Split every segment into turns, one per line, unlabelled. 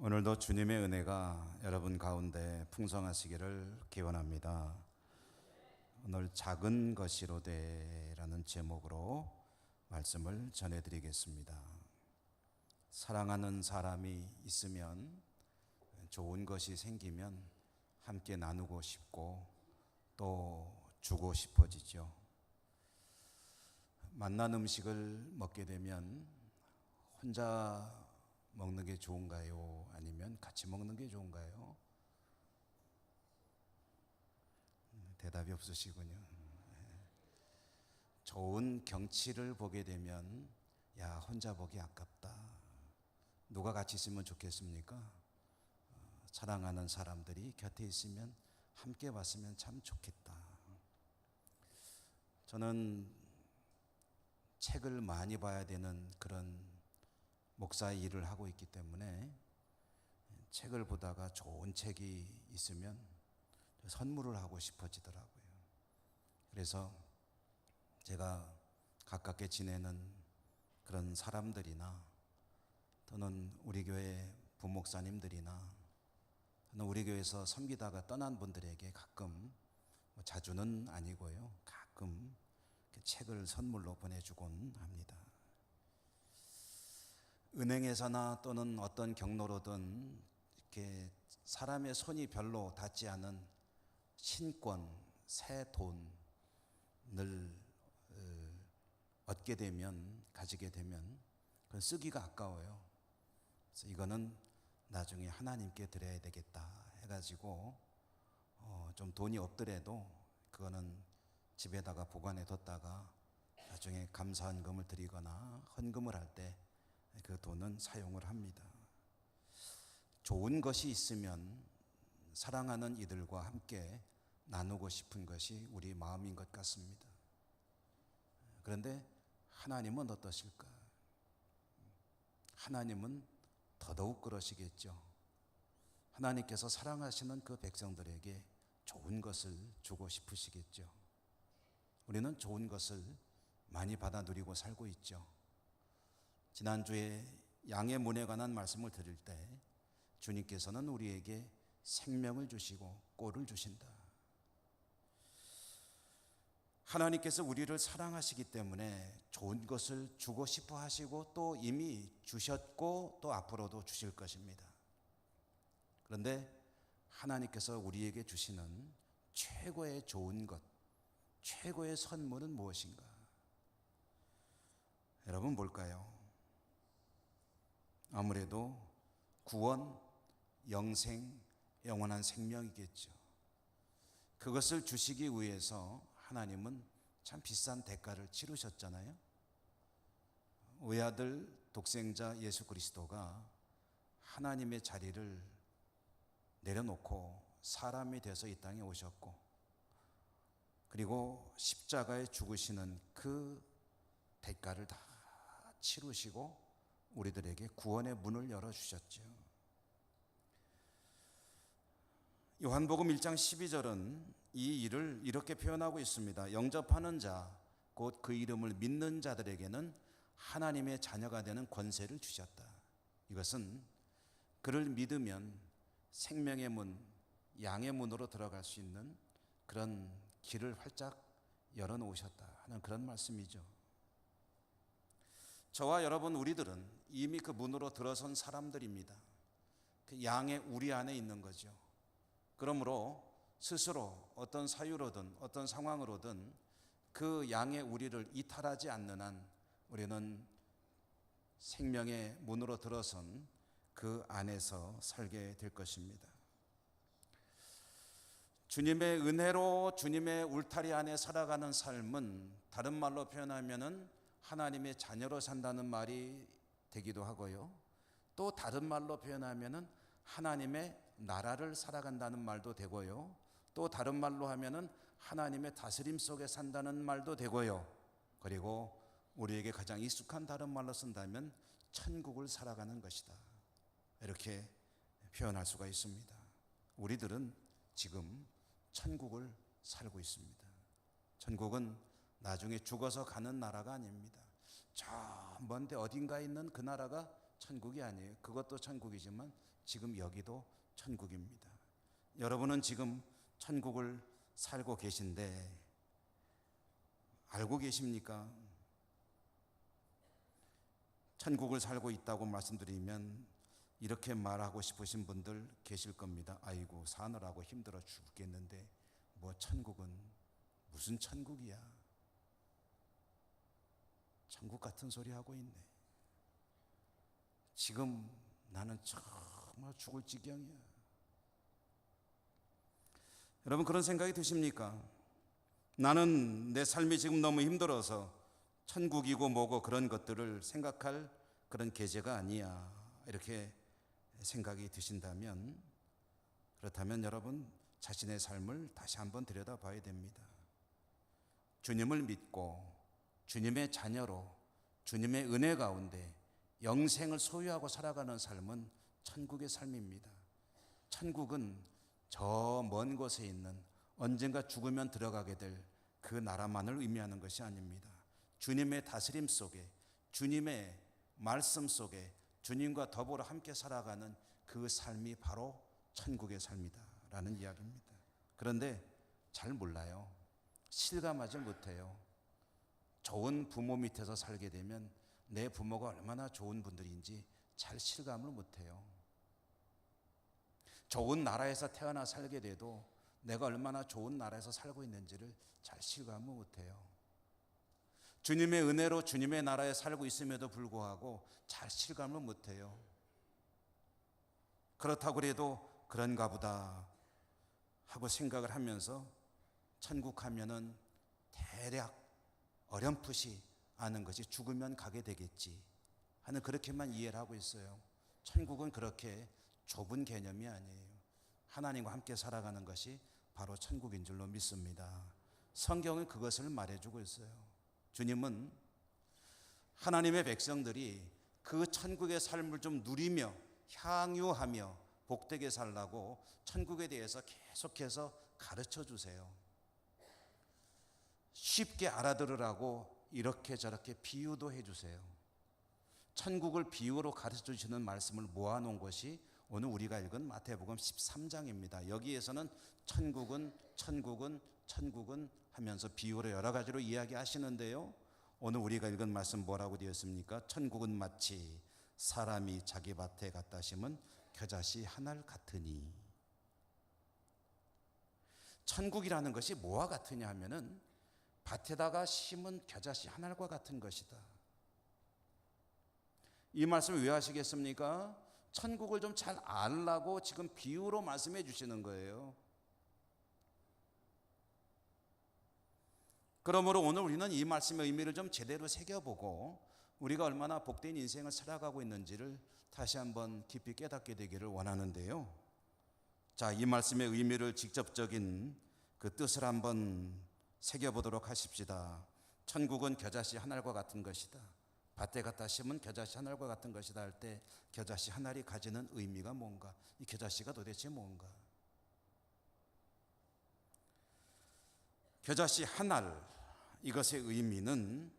오늘도 주님의 은혜가 여러분 가운데 풍성하시기를 기원합니다. 오늘 작은 것이로되라는 제목으로 말씀을 전해드리겠습니다. 사랑하는 사람이 있으면, 좋은 것이 생기면 함께 나누고 싶고 또 주고 싶어지죠. 맛난 음식을 먹게 되면 혼자 먹는 게 좋은가요? 아니면 같이 먹는 게 좋은가요? 대답이 없으시군요. 좋은 경치를 보게 되면 야, 혼자 보기 아깝다. 누가 같이 있으면 좋겠습니까? 사랑하는 사람들이 곁에 있으면 함께 봤으면 참 좋겠다. 저는 책을 많이 봐야 되는 그런 목사의 일을 하고 있기 때문에 책을 보다가 좋은 책이 있으면 선물을 하고 싶어지더라고요. 그래서 제가 가깝게 지내는 그런 사람들이나 또는 우리 교회 부목사님들이나 또는 우리 교회에서 섬기다가 떠난 분들에게 가끔, 자주는 아니고요, 가끔 책을 선물로 보내주곤 합니다. 은행에서나 또는 어떤 경로로든 이렇게 사람의 손이 별로 닿지 않은 신권, 새 돈을 얻게 되면, 가지게 되면 그건 쓰기가 아까워요. 그래서 이거는 나중에 하나님께 드려야 되겠다 해가지고 좀 돈이 없더라도 그거는 집에다가 보관해 뒀다가 나중에 감사헌금을 드리거나 헌금을 할 때 그 돈은 사용을 합니다. 좋은 것이 있으면 사랑하는 이들과 함께 나누고 싶은 것이 우리 마음인 것 같습니다. 그런데 하나님은 어떠실까? 하나님은 더더욱 그러시겠죠. 하나님께서 사랑하시는 그 백성들에게 좋은 것을 주고 싶으시겠죠. 우리는 좋은 것을 많이 받아 누리고 살고 있죠. 지난주에 양의 문에 관한 말씀을 드릴 때 주님께서는 우리에게 생명을 주시고 꼴을 주신다. 하나님께서 우리를 사랑하시기 때문에 좋은 것을 주고 싶어 하시고 또 이미 주셨고 또 앞으로도 주실 것입니다. 그런데 하나님께서 우리에게 주시는 최고의 좋은 것, 최고의 선물은 무엇인가? 여러분 뭘까요? 아무래도 구원, 영생, 영원한 생명이겠죠. 그것을 주시기 위해서 하나님은 참 비싼 대가를 치르셨잖아요. 외아들 독생자 예수 그리스도가 하나님의 자리를 내려놓고 사람이 돼서 이 땅에 오셨고, 그리고 십자가에 죽으시는 그 대가를 다 치르시고 우리들에게 구원의 문을 열어주셨죠. 요한복음 1장 12절은 이 일을 이렇게 표현하고 있습니다. 영접하는 자, 곧 그 이름을 믿는 자들에게는 하나님의 자녀가 되는 권세를 주셨다. 이것은 그를 믿으면 생명의 문, 양의 문으로 들어갈 수 있는 그런 길을 활짝 열어놓으셨다 하는 그런 말씀이죠. 저와 여러분 우리들은 이미 그 문으로 들어선 사람들입니다. 그 양의 우리 안에 있는 거죠. 그러므로 스스로 어떤 사유로든 어떤 상황으로든 그 양의 우리를 이탈하지 않는 한 우리는 생명의 문으로 들어선 그 안에서 살게 될 것입니다. 주님의 은혜로 주님의 울타리 안에 살아가는 삶은 다른 말로 표현하면은 하나님의 자녀로 산다는 말이 되기도 하고요. 또 다른 말로 표현하면은 하나님의 나라를 살아간다는 말도 되고요. 또 다른 말로 하면은 하나님의 다스림 속에 산다는 말도 되고요. 그리고 우리에게 가장 익숙한 다른 말로 쓴다면 천국을 살아가는 것이다. 이렇게 표현할 수가 있습니다. 우리들은 지금 천국을 살고 있습니다. 천국은 나중에 죽어서 가는 나라가 아닙니다. 저 먼데 어딘가에 있는 그 나라가 천국이 아니에요. 그것도 천국이지만 지금 여기도 천국입니다. 여러분은 지금 천국을 살고 계신데 알고 계십니까? 천국을 살고 있다고 말씀드리면 이렇게 말하고 싶으신 분들 계실 겁니다. 아이고, 사느라고 힘들어 죽겠는데 뭐 천국은 무슨 천국이야. 천국 같은 소리 하고 있네. 지금 나는 정말 죽을 지경이야. 여러분, 그런 생각이 드십니까? 나는 내 삶이 지금 너무 힘들어서 천국이고 뭐고 그런 것들을 생각할 그런 계제가 아니야. 이렇게 생각이 드신다면, 그렇다면 여러분 자신의 삶을 다시 한번 들여다봐야 됩니다. 주님을 믿고 주님의 자녀로 주님의 은혜 가운데 영생을 소유하고 살아가는 삶은 천국의 삶입니다. 천국은 저 먼 곳에 있는 언젠가 죽으면 들어가게 될 그 나라만을 의미하는 것이 아닙니다. 주님의 다스림 속에, 주님의 말씀 속에 주님과 더불어 함께 살아가는 그 삶이 바로 천국의 삶이다라는 이야기입니다. 그런데 잘 몰라요. 실감하지 못해요. 좋은 부모 밑에서 살게 되면 내 부모가 얼마나 좋은 분들인지 잘 실감을 못해요. 좋은 나라에서 태어나 살게 돼도 내가 얼마나 좋은 나라에서 살고 있는지를 잘 실감을 못해요. 주님의 은혜로 주님의 나라에 살고 있음에도 불구하고 잘 실감을 못해요. 그렇다고 해도 그런가 보다 하고 생각을 하면서 천국 하면은 대략 어렴풋이 아는 것이 죽으면 가게 되겠지 하는 그렇게만 이해를 하고 있어요. 천국은 그렇게 좁은 개념이 아니에요. 하나님과 함께 살아가는 것이 바로 천국인 줄로 믿습니다. 성경은 그것을 말해주고 있어요. 주님은 하나님의 백성들이 그 천국의 삶을 좀 누리며 향유하며 복되게 살라고 천국에 대해서 계속해서 가르쳐 주세요. 쉽게 알아들으라고 이렇게 저렇게 비유도 해주세요. 천국을 비유로 가르쳐 주시는 말씀을 모아놓은 것이 오늘 우리가 읽은 마태복음 13장입니다. 여기에서는 천국은 하면서 비유로 여러 가지로 이야기하시는데요. 오늘 우리가 읽은 말씀 뭐라고 되었습니까? 천국은 마치 사람이 자기 밭에 갖다 심은 겨자씨 한 알 같으니. 천국이라는 것이 뭐와 같으냐 하면은 밭에다가 심은 겨자씨 한 알과 같은 것이다. 이 말씀을 왜 하시겠습니까? 천국을 좀 잘 알라고 지금 비유로 말씀해 주시는 거예요. 그러므로 오늘 우리는 이 말씀의 의미를 좀 제대로 새겨보고 우리가 얼마나 복된 인생을 살아가고 있는지를 다시 한번 깊이 깨닫게 되기를 원하는데요. 자, 이 말씀의 의미를 직접적인 그 뜻을 한번 새겨보도록 하십시다. 천국은 겨자씨 한 알과 같은 것이다. 밭에 갖다 심은 겨자씨 한 알과 같은 것이다 할 때 겨자씨 한 알이 가지는 의미가 뭔가? 이 겨자씨가 도대체 뭔가? 겨자씨 한 알, 이것의 의미는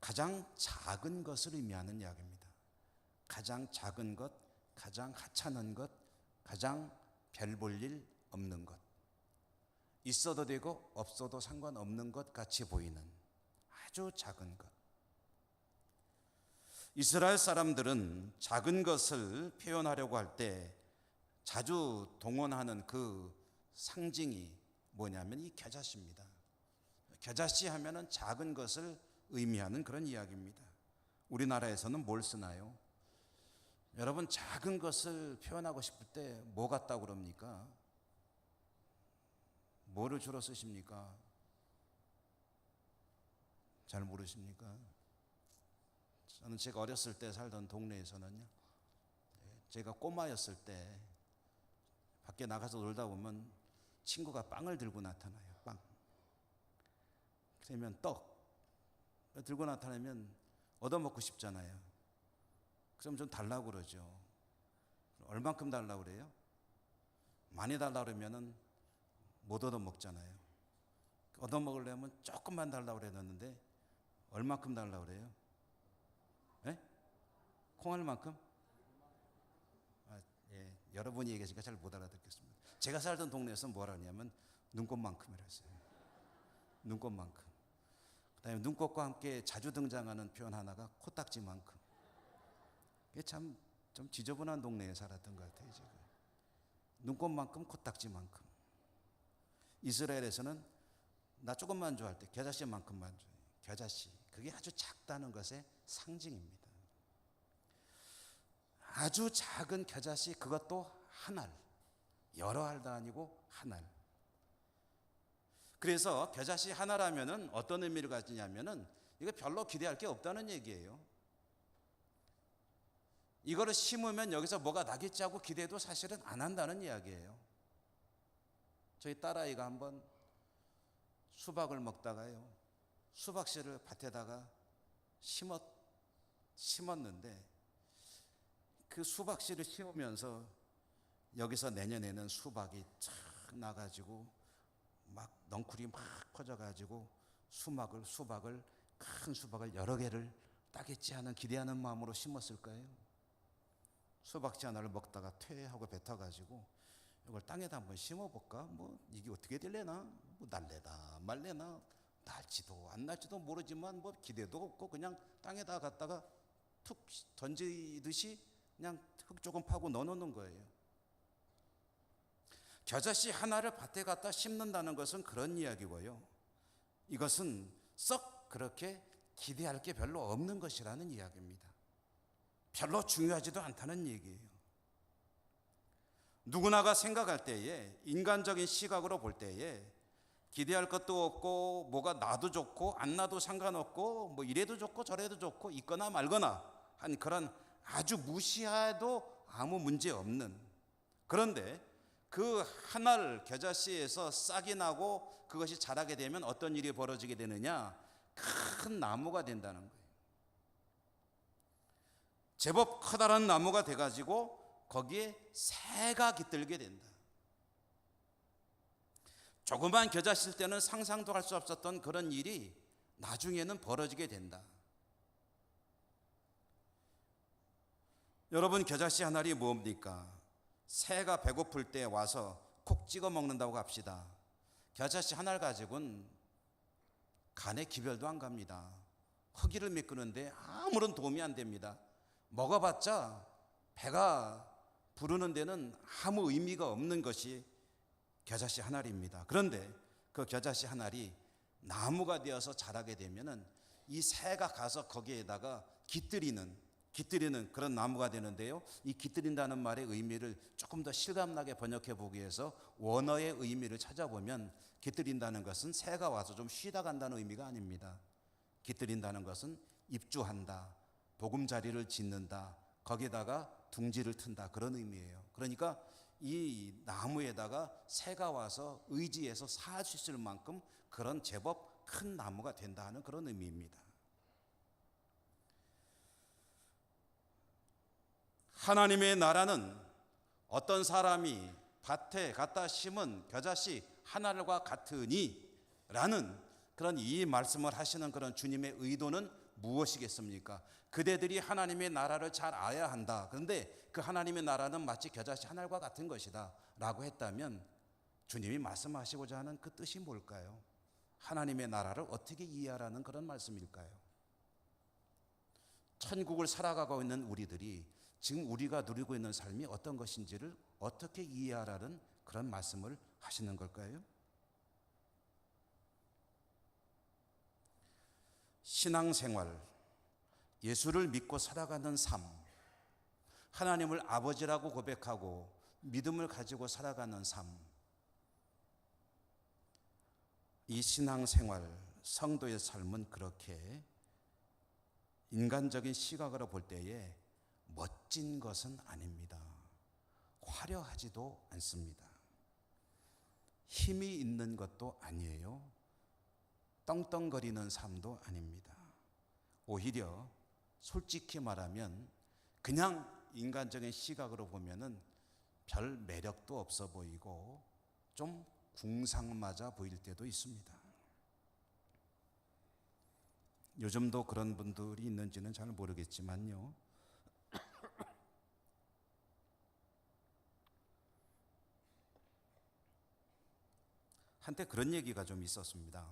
가장 작은 것을 의미하는 이야기입니다. 가장 작은 것, 가장 하찮은 것, 가장 별 볼 일 없는 것, 있어도 되고 없어도 상관없는 것 같이 보이는 아주 작은 것. 이스라엘 사람들은 작은 것을 표현하려고 할 때 자주 동원하는 그 상징이 뭐냐면 이 겨자씨입니다. 겨자씨 하면은 작은 것을 의미하는 그런 이야기입니다. 우리나라에서는 뭘 쓰나요? 여러분, 작은 것을 표현하고 싶을 때 뭐 같다고 그럽니까? 뭐를 주로 쓰십니까? 잘 모르십니까? 저는 제가 어렸을 때 살던 동네에서는요, 제가 꼬마였을 때 밖에 나가서 놀다 보면 친구가 빵을 들고 나타나요. 빵. 그러면 떡 들고 나타나면 얻어먹고 싶잖아요. 그럼 좀 달라고 그러죠. 얼만큼 달라고 그래요? 많이 달라고 그러면은 못 얻어먹잖아요. 얻어먹으려면 조금만 달라고 그랬는데 얼만큼 달라고 그래요? 네? 콩알만큼? 예, 여러분이 얘기하시니까 잘 못 알아듣겠습니다. 제가 살던 동네에서 뭐라 하냐면 눈꽃만큼이라 했어요. 눈꽃만큼. 그다음에 눈꽃과 함께 자주 등장하는 표현 하나가 코딱지만큼. 이게 참 좀 지저분한 동네에 살았던 것 같아요. 제가. 눈꽃만큼 코딱지만큼. 이스라엘에서는 나 조금만 좋아할 때 겨자씨만큼만 좋아해요. 겨자씨. 그게 아주 작다는 것의 상징입니다. 아주 작은 겨자씨, 그것도 한 알. 여러 알도 아니고 한 알. 그래서 겨자씨 하나라면은 어떤 의미를 가지냐면은 이거 별로 기대할 게 없다는 얘기예요. 이거를 심으면 여기서 뭐가 나겠지 하고 기대도 사실은 안 한다는 이야기예요. 저희 딸아이가 한번 수박을 먹다가요, 수박씨를 밭에다가 심었는데 그 수박씨를 심으면서 여기서 내년에는 수박이 착 나가지고 막 넝쿨이 막 커져가지고 수박을 큰 수박을 여러 개를 따겠지 하는 기대하는 마음으로 심었을 거예요. 수박씨 하나를 먹다가 퇴하고 뱉어가지고 이걸 땅에다 한번 심어볼까? 뭐 이게 어떻게 될래나? 뭐 날래나 말래나? 날지도 안 날지도 모르지만 뭐 기대도 없고 그냥 땅에다 갖다가 툭 던지듯이 그냥 흙 조금 파고 넣어놓는 거예요. 겨자씨 하나를 밭에 갖다 심는다는 것은 그런 이야기고요. 이것은 썩 그렇게 기대할 게 별로 없는 것이라는 이야기입니다. 별로 중요하지도 않다는 얘기예요. 누구나가 생각할 때에, 인간적인 시각으로 볼 때에 기대할 것도 없고 뭐가 나도 좋고 안 나도 상관없고 뭐 이래도 좋고 저래도 좋고 있거나 말거나 한 그런 아주 무시해도 아무 문제 없는, 그런데 그 한 알 겨자씨에서 싹이 나고 그것이 자라게 되면 어떤 일이 벌어지게 되느냐? 큰 나무가 된다는 거예요. 제법 커다란 나무가 돼가지고 거기에 새가 깃들게 된다. 조그만 겨자씨일 때는 상상도 할 수 없었던 그런 일이 나중에는 벌어지게 된다. 여러분, 겨자씨 한 알이 뭡니까? 새가 배고플 때 와서 콕 찍어 먹는다고 합시다. 겨자씨 한 알 가지고는 간에 기별도 안 갑니다. 허기를 메꾸는데 아무런 도움이 안 됩니다. 먹어봤자 배가 부르는 데는 아무 의미가 없는 것이 겨자씨 한 알입니다. 그런데 그 겨자씨 한 알이 나무가 되어서 자라게 되면은 이 새가 가서 거기에다가 깃들이는 그런 나무가 되는데요. 이 깃들인다는 말의 의미를 조금 더 실감나게 번역해 보기 위해서 원어의 의미를 찾아보면 깃들인다는 것은 새가 와서 좀 쉬다 간다는 의미가 아닙니다. 깃들인다는 것은 입주한다, 보금자리를 짓는다, 거기에다가 둥지를 튼다, 그런 의미예요. 그러니까 이 나무에다가 새가 와서 의지해서 살 수 있을 만큼 그런 제법 큰 나무가 된다 하는 그런 의미입니다. 하나님의 나라는 어떤 사람이 밭에 갖다 심은 겨자씨 하나과 같으니 라는 그런 이 말씀을 하시는 그런 주님의 의도는 무엇이겠습니까? 그대들이 하나님의 나라를 잘 알아야 한다. 그런데 그 하나님의 나라는 마치 겨자씨 한 알과 같은 것이다 라고 했다면 주님이 말씀하시고자 하는 그 뜻이 뭘까요? 하나님의 나라를 어떻게 이해하라는 그런 말씀일까요? 천국을 살아가고 있는 우리들이 지금 우리가 누리고 있는 삶이 어떤 것인지를 어떻게 이해하라는 그런 말씀을 하시는 걸까요? 신앙생활, 예수를 믿고 살아가는 삶, 하나님을 아버지라고 고백하고 믿음을 가지고 살아가는 삶, 이 신앙생활, 성도의 삶은 그렇게 인간적인 시각으로 볼 때에 멋진 것은 아닙니다. 화려하지도 않습니다. 힘이 있는 것도 아니에요. 떵떵거리는 삶도 아닙니다. 오히려 솔직히 말하면 그냥 인간적인 시각으로 보면은 별 매력도 없어 보이고 좀 궁상맞아 보일 때도 있습니다. 요즘도 그런 분들이 있는지는 잘 모르겠지만요. 한때 그런 얘기가 좀 있었습니다.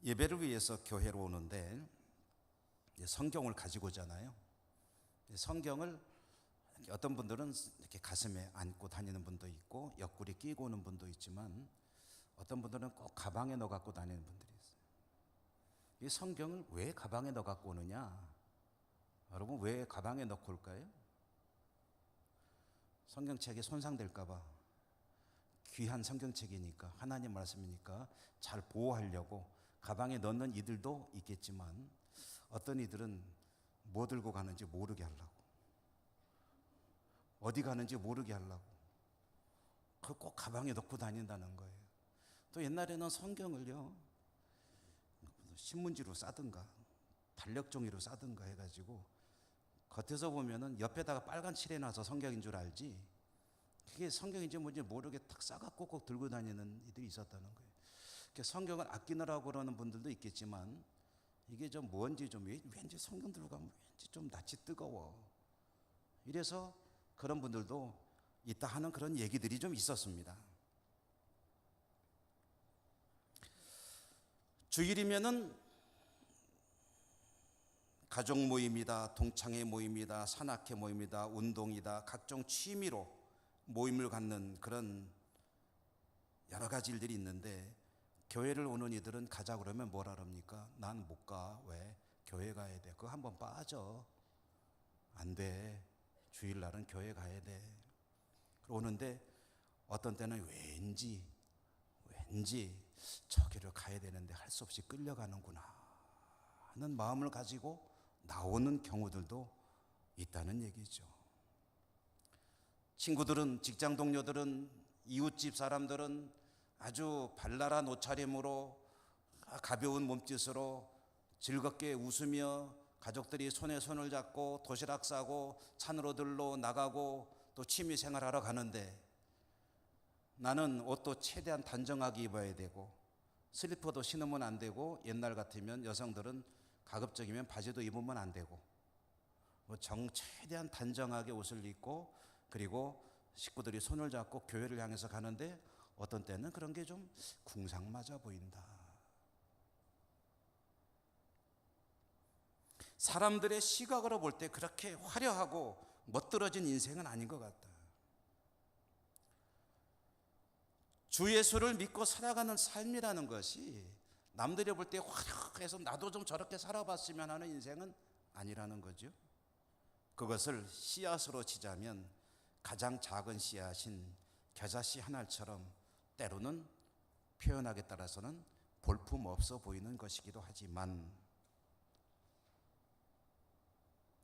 예배를 위해서 교회로 오는데 성경을 가지고 오잖아요. 성경을 어떤 분들은 이렇게 가슴에 안고 다니는 분도 있고 옆구리 끼고 오는 분도 있지만 어떤 분들은 꼭 가방에 넣어 갖고 다니는 분들이 있어요. 이 성경을 왜 가방에 넣어 갖고 오느냐? 여러분, 왜 가방에 넣고 올까요? 성경책이 손상될까 봐. 귀한 성경책이니까, 하나님 말씀이니까 잘 보호하려고 가방에 넣는 이들도 있겠지만 어떤 이들은 뭐 들고 가는지 모르게 하려고, 어디 가는지 모르게 하려고 그걸 꼭 가방에 넣고 다닌다는 거예요. 또 옛날에는 성경을요 신문지로 싸든가 달력종이로 싸든가 해가지고 겉에서 보면은 옆에다가 빨간 칠해놔서 성경인 줄 알지 그게 성경인지 뭔지 모르게 탁 싸갖고 꼭 들고 다니는 이들이 있었다는 거예요. 성경을 아끼느라고 그러는 분들도 있겠지만 이게 좀 뭔지 좀 왠지 성경 들고 가면 왠지 좀 낯이 뜨거워. 이래서 그런 분들도 있다 하는 그런 얘기들이 좀 있었습니다. 주일이면은 가족 모임이다, 동창회 모임이다, 산악회 모임이다, 운동이다, 각종 취미로 모임을 갖는 그런 여러 가지 일들이 있는데 교회를 오는 이들은 가자 그러면 뭐라 그럽니까? 난 못 가. 왜? 교회 가야 돼. 그거 한번 빠져. 안 돼. 주일날은 교회 가야 돼. 오는데 어떤 때는 왠지 저기를 가야 되는데 할 수 없이 끌려가는구나 하는 마음을 가지고 나오는 경우들도 있다는 얘기죠. 친구들은, 직장 동료들은, 이웃집 사람들은 아주 발랄한 옷차림으로 가벼운 몸짓으로 즐겁게 웃으며 가족들이 손에 손을 잡고 도시락 싸고 산으로들로 나가고 또 취미 생활하러 가는데 나는 옷도 최대한 단정하게 입어야 되고 슬리퍼도 신으면 안 되고 옛날 같으면 여성들은 가급적이면 바지도 입으면 안 되고 최대한 단정하게 옷을 입고 그리고 식구들이 손을 잡고 교회를 향해서 가는데 어떤 때는 그런 게 좀 궁상맞아 보인다. 사람들의 시각으로 볼 때 그렇게 화려하고 멋들어진 인생은 아닌 것 같다. 주 예수를 믿고 살아가는 삶이라는 것이 남들이 볼 때 화려해서 나도 좀 저렇게 살아봤으면 하는 인생은 아니라는 거죠. 그것을 씨앗으로 치자면 가장 작은 씨앗인 겨자씨 한 알처럼 때로는 표현하기에 따라서는 볼품없어 보이는 것이기도 하지만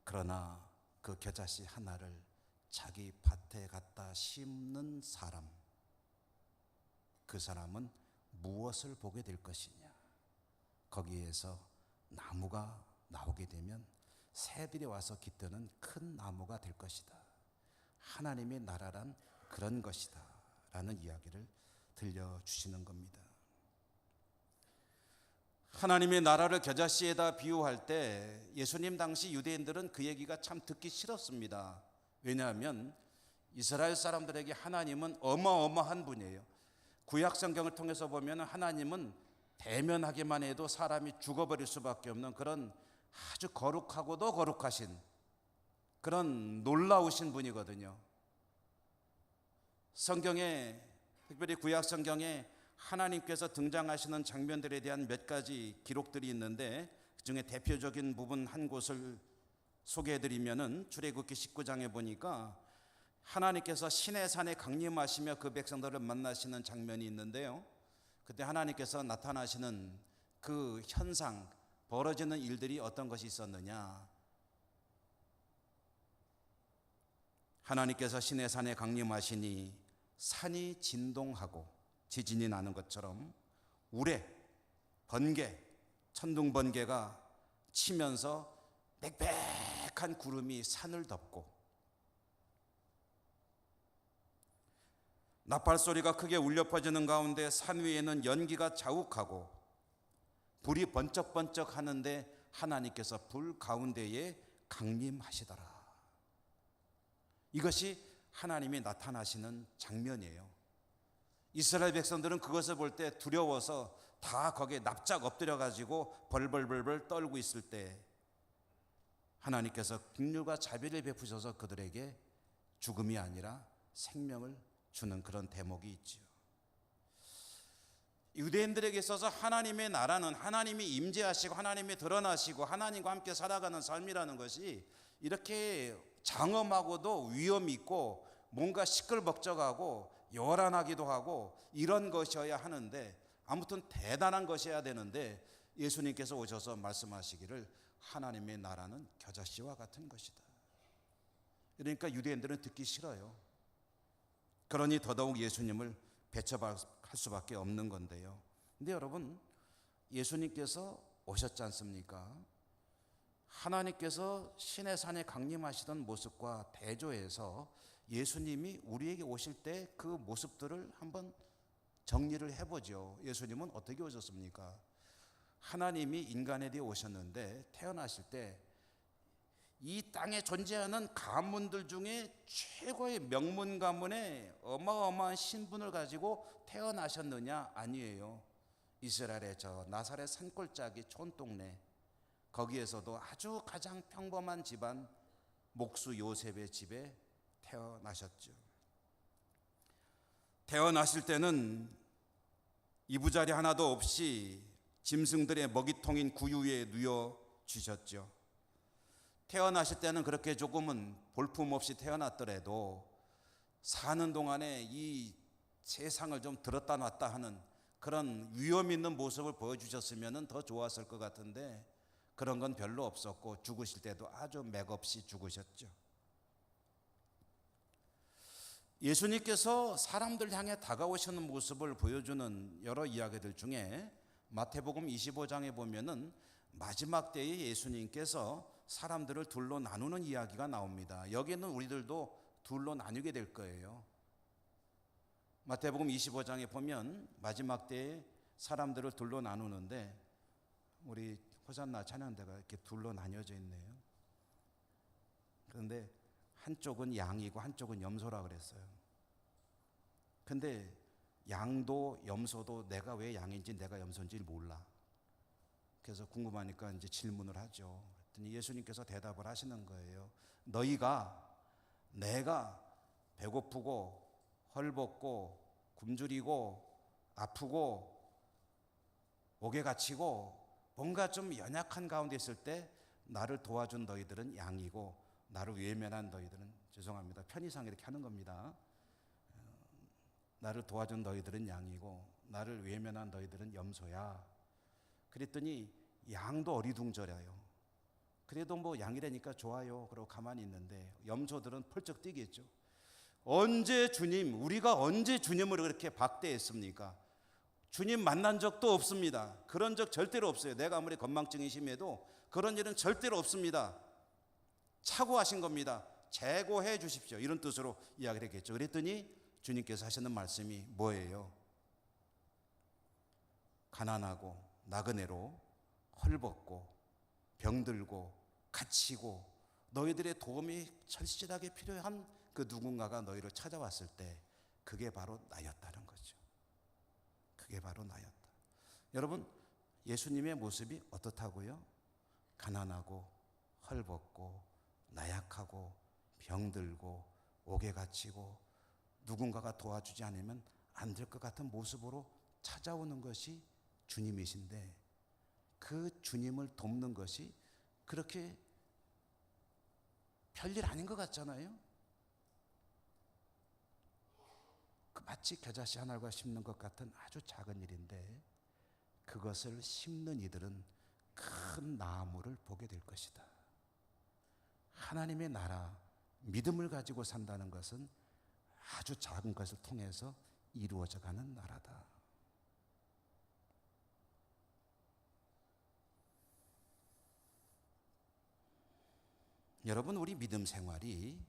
그러나 그 겨자씨 하나를 자기 밭에 갖다 심는 사람, 그 사람은 무엇을 보게 될 것이냐? 거기에서 나무가 나오게 되면 새들이 와서 깃드는 큰 나무가 될 것이다. 하나님의 나라란 그런 것이다 라는 이야기를 들려주시는 겁니다. 하나님의 나라를 겨자씨에다 비유할 때 예수님 당시 유대인들은 그 얘기가 참 듣기 싫었습니다. 왜냐하면 이스라엘 사람들에게 하나님은 어마어마한 분이에요. 구약 성경을 통해서 보면 하나님은 대면하기만 해도 사람이 죽어버릴 수밖에 없는 그런 아주 거룩하고도 거룩하신 그런 놀라우신 분이거든요. 성경에, 특별히 구약 성경에 하나님께서 등장하시는 장면들에 대한 몇 가지 기록들이 있는데 그중에 대표적인 부분 한 곳을 소개해드리면은 출애굽기 19장에 보니까 하나님께서 시내산에 강림하시며 그 백성들을 만나시는 장면이 있는데요. 그때 하나님께서 나타나시는 그 현상, 벌어지는 일들이 어떤 것이 있었느냐? 하나님께서 시내산에 강림하시니 산이 진동하고 지진이 나는 것처럼 우레, 번개, 천둥 번개가 치면서 빽빽한 구름이 산을 덮고 나팔 소리가 크게 울려 퍼지는 가운데 산 위에는 연기가 자욱하고 불이 번쩍번쩍 하는데 하나님께서 불 가운데에 강림하시더라. 이것이 하나님이 나타나시는 장면이에요. 이스라엘 백성들은 그것을 볼 때 두려워서 다 거기에 납작 엎드려 가지고 벌벌벌벌 떨고 있을 때 하나님께서 긍휼과 자비를 베푸셔서 그들에게 죽음이 아니라 생명을 주는 그런 대목이 있지요. 유대인들에게 있어서 하나님의 나라는 하나님이 임재하시고 하나님이 드러나시고 하나님과 함께 살아가는 삶이라는 것이 이렇게 장엄하고도 위험이 있고 뭔가 시끌벅적하고 요란하기도 하고 이런 것이어야 하는데, 아무튼 대단한 것이어야 되는데, 예수님께서 오셔서 말씀하시기를 하나님의 나라는 겨자씨와 같은 것이다. 그러니까 유대인들은 듣기 싫어요. 그러니 더더욱 예수님을 배척할 수밖에 없는 건데요. 근데 여러분, 예수님께서 오셨지 않습니까? 하나님께서 신의 산에 강림하시던 모습과 대조해서 예수님이 우리에게 오실 때 그 모습들을 한번 정리를 해보죠. 예수님은 어떻게 오셨습니까? 하나님이 인간에 대해 오셨는데 태어나실 때 이 땅에 존재하는 가문들 중에 최고의 명문 가문의 어마어마한 신분을 가지고 태어나셨느냐? 아니에요. 이스라엘의 저 나사렛 산골짜기 촌동네, 거기에서도 아주 가장 평범한 집안 목수 요셉의 집에 태어나셨죠. 태어나실 때는 이부자리 하나도 없이 짐승들의 먹이통인 구유 위에 누워 주셨죠. 태어나실 때는 그렇게 조금은 볼품없이 태어났더라도 사는 동안에 이 세상을 좀 들었다 놨다 하는 그런 위험 있는 모습을 보여주셨으면 더 좋았을 것 같은데 그런 건 별로 없었고 죽으실 때도 아주 맥없이 죽으셨죠. 예수님께서 사람들 향해 다가오시는 모습을 보여주는 여러 이야기들 중에 마태복음 25장에 보면은 마지막 때에 예수님께서 사람들을 둘로 나누는 이야기가 나옵니다. 여기는 우리들도 둘로 나뉘게 될 거예요. 마태복음 25장에 보면 마지막 때에 사람들을 둘로 나누는데 우리 호산나 찬양대가 이렇게 둘로 나뉘어져 있네요. 그런데 한쪽은 양이고 한쪽은 염소라 그랬어요. 근데 양도 염소도 내가 왜 양인지 내가 염소인지 몰라. 그래서 궁금하니까 이제 질문을 하죠. 그랬더니 예수님께서 대답을 하시는 거예요. 너희가 내가 배고프고 헐벗고 굶주리고 아프고 옥에 갇히고 뭔가 좀 연약한 가운데 있을 때 나를 도와준 너희들은 양이고 나를 외면한 너희들은, 죄송합니다, 편의상 이렇게 하는 겁니다. 나를 도와준 너희들은 양이고 나를 외면한 너희들은 염소야. 그랬더니 양도 어리둥절해요. 그래도 뭐 양이라니까 좋아요. 그러고 가만히 있는데 염소들은 펄쩍 뛰겠죠. 우리가 언제 주님을 그렇게 박대했습니까? 주님 만난 적도 없습니다. 그런 적 절대로 없어요. 내가 아무리 건망증이 심해도 그런 일은 절대로 없습니다. 착오하신 겁니다. 재고해 주십시오. 이런 뜻으로 이야기를 했겠죠. 그랬더니 주님께서 하시는 말씀이 뭐예요? 가난하고 나그네로 헐벗고 병들고 갇히고 너희들의 도움이 절실하게 필요한 그 누군가가 너희를 찾아왔을 때 그게 바로 나였다는 거죠. 그게 바로 나였다. 여러분, 예수님의 모습이 어떻다고요? 가난하고 헐벗고 나약하고 병들고 옥에 갇히고 누군가가 도와주지 않으면 안 될 것 같은 모습으로 찾아오는 것이 주님이신데, 그 주님을 돕는 것이 그렇게 별일 아닌 것 같잖아요. 마치 겨자씨 하나가 심는 것 같은 아주 작은 일인데 그것을 심는 이들은 큰 나무를 보게 될 것이다. 하나님의 나라, 믿음을 가지고 산다는 것은 아주 작은 것을 통해서 이루어져 가는 나라다. 여러분, 우리 믿음 생활이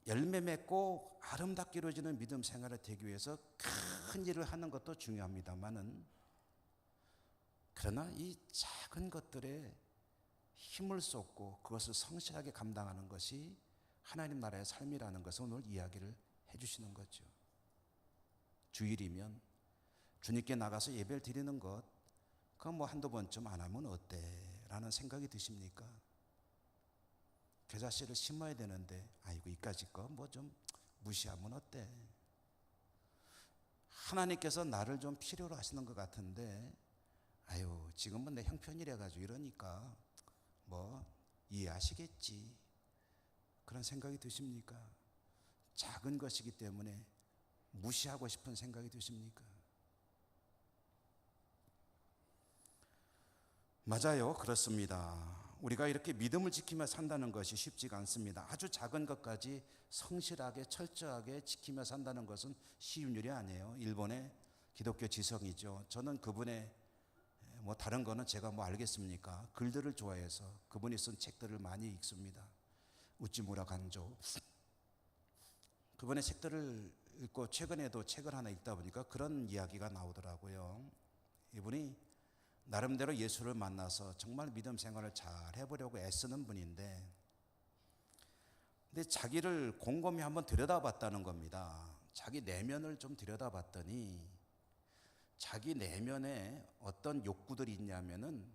열매 맺고 아름답게 이루어지는 믿음 생활을 되기 위해서 큰 일을 하는 것도 중요합니다만은, 그러나 이 작은 것들에 힘을 쏟고 그것을 성실하게 감당하는 것이 하나님 나라의 삶이라는 것을 오늘 이야기를 해주시는 거죠. 주일이면 주님께 나가서 예배를 드리는 것, 그건 뭐 한두 번쯤 안 하면 어때? 라는 생각이 드십니까? 겨자씨를 심어야 되는데 아이고 이까짓 거 뭐 좀 무시하면 어때? 하나님께서 나를 좀 필요로 하시는 것 같은데 아유 지금은 내 형편이라 가지고 이러니까 뭐 이해하시겠지, 그런 생각이 드십니까? 작은 것이기 때문에 무시하고 싶은 생각이 드십니까? 맞아요. 그렇습니다. 우리가 이렇게 믿음을 지키며 산다는 것이 쉽지가 않습니다. 아주 작은 것까지 성실하게 철저하게 지키며 산다는 것은 쉬운 일이 아니에요. 일본의 기독교 지성이죠. 저는 그분의 뭐 다른 거는 제가 뭐 알겠습니까? 글들을 좋아해서 그분이 쓴 책들을 많이 읽습니다. 우찌무라 간조. 그분의 책들을 읽고 최근에도 책을 하나 읽다 보니까 그런 이야기가 나오더라고요. 이분이 나름대로 예수를 만나서 정말 믿음 생활을 잘 해보려고 애쓰는 분인데, 근데 자기를 곰곰이 한번 들여다봤다는 겁니다. 자기 내면을 좀 들여다봤더니 자기 내면에 어떤 욕구들이 있냐면은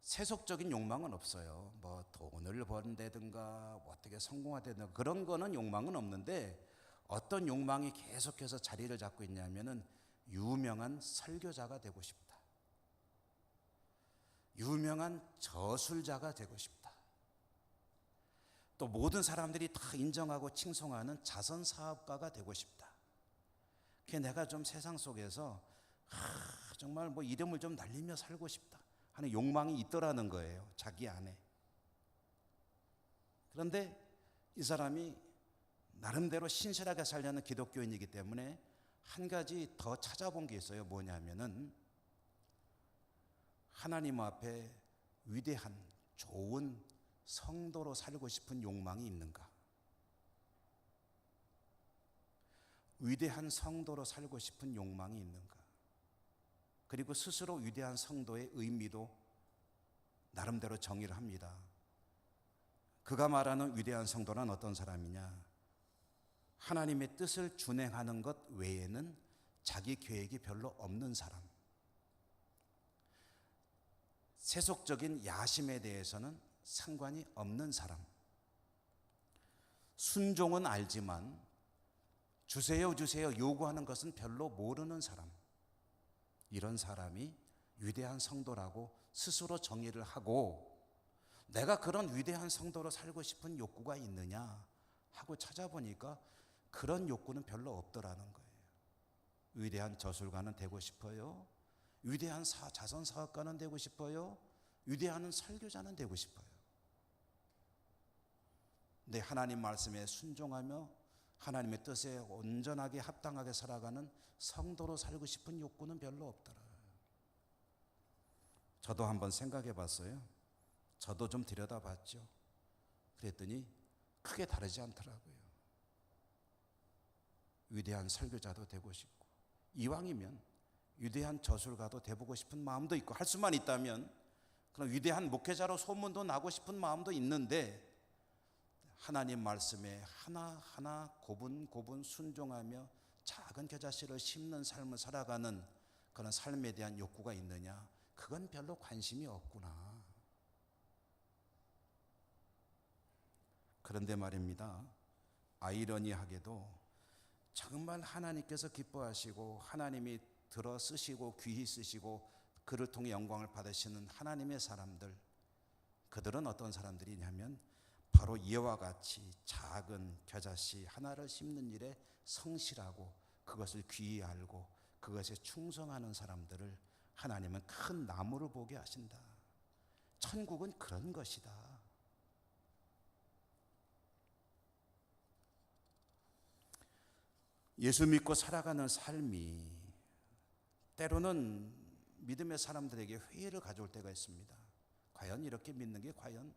세속적인 욕망은 없어요. 뭐 돈을 번다든가 어떻게 성공하다든가 그런 거는 욕망은 없는데, 어떤 욕망이 계속해서 자리를 잡고 있냐면은 유명한 설교자가 되고 싶다, 유명한 저술자가 되고 싶다, 또 모든 사람들이 다 인정하고 칭송하는 자선사업가가 되고 싶다. 그게 내가 좀 세상 속에서 정말 뭐 이름을 좀 날리며 살고 싶다 하는 욕망이 있더라는 거예요, 자기 안에. 그런데 이 사람이 나름대로 신실하게 살려는 기독교인이기 때문에 한 가지 더 찾아본 게 있어요. 뭐냐면은 하나님 앞에 위대한 좋은 성도로 살고 싶은 욕망이 있는가? 위대한 성도로 살고 싶은 욕망이 있는가? 그리고 스스로 위대한 성도의 의미도 나름대로 정의를 합니다. 그가 말하는 위대한 성도란 어떤 사람이냐? 하나님의 뜻을 준행하는 것 외에는 자기 계획이 별로 없는 사람, 세속적인 야심에 대해서는 상관이 없는 사람, 순종은 알지만 주세요 주세요 요구하는 것은 별로 모르는 사람, 이런 사람이 위대한 성도라고 스스로 정의를 하고, 내가 그런 위대한 성도로 살고 싶은 욕구가 있느냐 하고 찾아보니까 그런 욕구는 별로 없더라는 거예요. 위대한 저술가는 되고 싶어요? 위대한 자선사업가는 되고 싶어요? 위대한 설교자는 되고 싶어요? 내 하나님 말씀에 순종하며 하나님의 뜻에 온전하게 합당하게 살아가는 성도로 살고 싶은 욕구는 별로 없더라. 저도 한번 생각해 봤어요. 저도 좀 들여다봤죠. 그랬더니 크게 다르지 않더라고요. 위대한 설교자도 되고 싶고, 이왕이면 위대한 저술가도 돼보고 싶은 마음도 있고, 할 수만 있다면 그런 위대한 목회자로 소문도 나고 싶은 마음도 있는데, 하나님 말씀에 하나하나 고분고분 순종하며 작은 겨자씨를 심는 삶을 살아가는 그런 삶에 대한 욕구가 있느냐? 그건 별로 관심이 없구나. 그런데 말입니다, 아이러니하게도 정말 하나님께서 기뻐하시고 하나님이 들어 쓰시고 귀히 쓰시고 그를 통해 영광을 받으시는 하나님의 사람들, 그들은 어떤 사람들이냐면 바로 이와 같이 작은 겨자씨 하나를 심는 일에 성실하고 그것을 귀히 알고 그것에 충성하는 사람들을 하나님은 큰 나무를 보게 하신다. 천국은 그런 것이다. 예수 믿고 살아가는 삶이 때로는 믿음의 사람들에게 회의를 가져올 때가 있습니다. 과연 이렇게 믿는 게 과연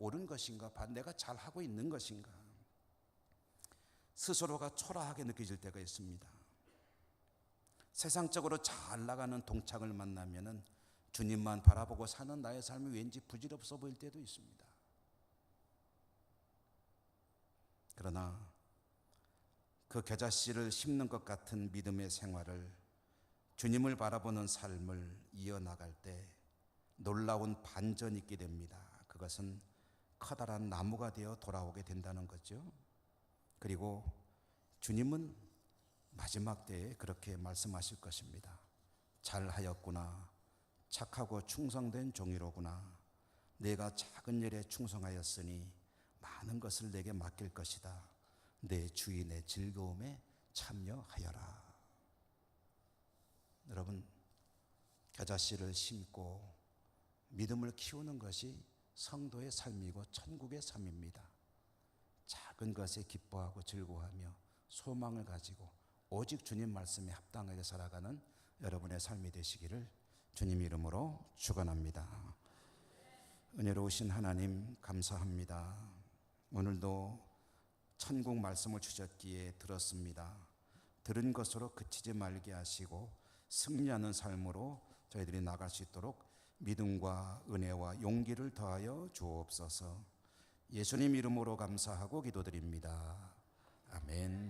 옳은 것인가? 내가 잘하고 있는 것인가? 스스로가 초라하게 느껴질 때가 있습니다. 세상적으로 잘 나가는 동창을 만나면은 주님만 바라보고 사는 나의 삶이 왠지 부질없어 보일 때도 있습니다. 그러나 그 겨자씨를 심는 것 같은 믿음의 생활을, 주님을 바라보는 삶을 이어나갈 때 놀라운 반전이 있게 됩니다. 그것은 커다란 나무가 되어 돌아오게 된다는 거죠. 그리고 주님은 마지막 때에 그렇게 말씀하실 것입니다. 잘하였구나, 착하고 충성된 종이로구나. 내가 작은 일에 충성하였으니 많은 것을 내게 맡길 것이다. 내 주인의 즐거움에 참여하여라. 여러분, 겨자씨를 심고 믿음을 키우는 것이 성도의 삶이고 천국의 삶입니다. 작은 것에 기뻐하고 즐거워하며 소망을 가지고 오직 주님 말씀에 합당하게 살아가는 여러분의 삶이 되시기를 주님 이름으로 축원합니다. 은혜로우신 하나님 감사합니다. 오늘도 천국 말씀을 주셨기에 들었습니다. 들은 것으로 그치지 말게 하시고 승리하는 삶으로 저희들이 나갈 수 있도록 믿음과 은혜와 용기를 더하여 주옵소서. 예수님 이름으로 감사하고 기도드립니다. 아멘.